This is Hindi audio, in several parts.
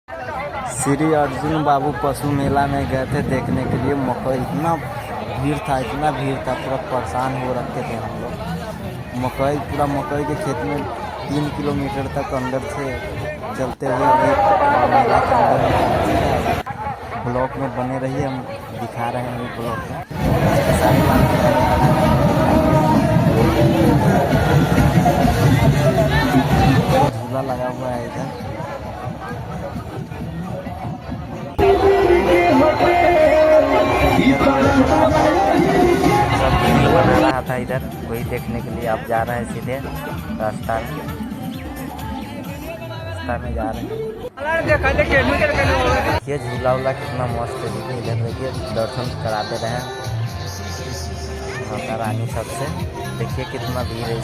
श्री अर्जुन बाबू पशु मेला में गए थे देखने के लिए। मकई इतना भीड़ था, पूरा परेशान हो रखे थे हम लोग। मकई के खेत में 3 किलोमीटर तक अंदर से चलते हुए मेला के अंदर ब्लॉक में बने रहिए, हम दिखा रहे हैं ब्लॉक में। झूला लगा हुआ है इधर। बना रहा था इधर, वही देखने के लिए आप जा रहे हैं सीधे रास्ता में जा रहे हैं। देखिए झूला उला कितना मस्त है। देखिए इधर देखिए, दर्शन कराते रहे माता रानी सबसे। देखिए कितना भीड़ है।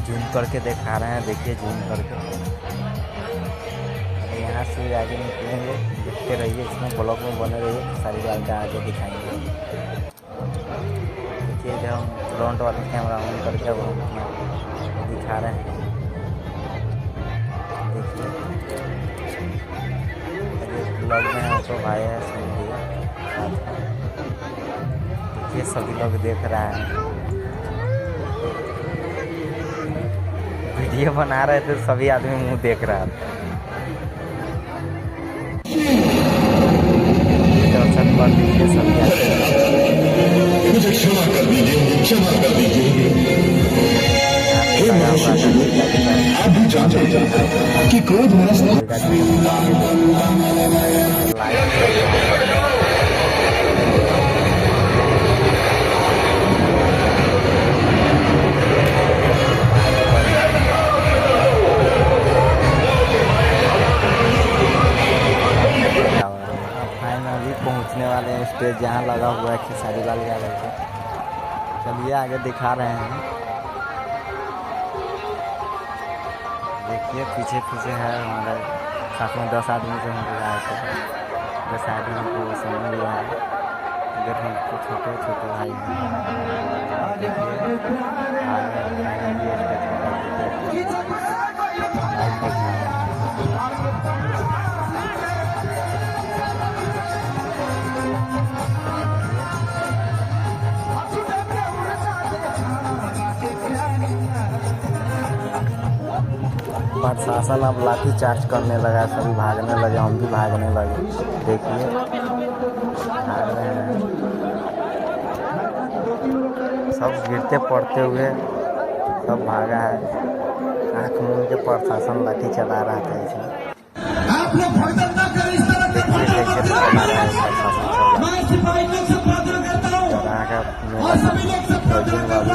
जूम करके दिखा रहे हैं, देखिए जूम करके। यहाँ से आगे निकलेंगे, देखते रहिए, इसमें ब्लॉक में बने रहिए, सारी बात आगे दिखाएंगे। देखिए जब हम फ्रंट वाला कैमरा ऑन करके वो दिखा रहे हैं। देखिए ब्लॉग में हमको भाई है, सुनिए। देखिए सभी लोग देख रहे हैं, वीडियो बना रहे थे, सभी आदमी मुंह देख रहा था। दर्शन कर लीजिए सभी मुझे क्षमा कर दीजिए। आप भी जानते हैं कि क्रोध पहुंचने वाले हैं स्टेज जहां लगा हुआ है खेसारी लाल यादव का। चलिए आगे दिखा रहे हैं। देखिए पीछे है हमारे साथ में 10 आदमी से हम आए थे। 10 आदमी हमको समझ लिया है। इधर हमको छोटे भाई हैं। प्रशासन अब लाठी चार्ज करने लगा, सभी भागने लगे, हम भी भागने लगे। देखिए भाग रहे हैं सब, गिरते पड़ते हुए सब भागा है। आँख मूंद के प्रशासन लाठी चला रहा था इसमें।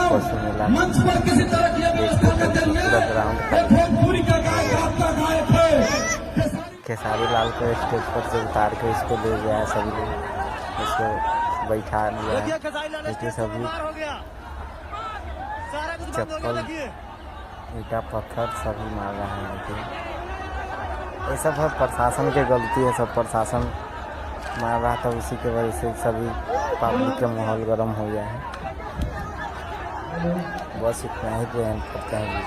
पशु मेला पूरा ग्राउंड खेसारी लाल को स्टेज पर से उतार के इसको ले गया है। सभी लोग इसको बैठा लिया है। देखिए सभी चप्पल ईटा पत्थर सभी मार रहे हैं। देखिए ये सब है प्रशासन की गलती है, सब प्रशासन मार रहा था, उसी के वजह से सभी पब्लिक का माहौल गर्म हो गया है। बस इतना ही प्रेम करते हैं।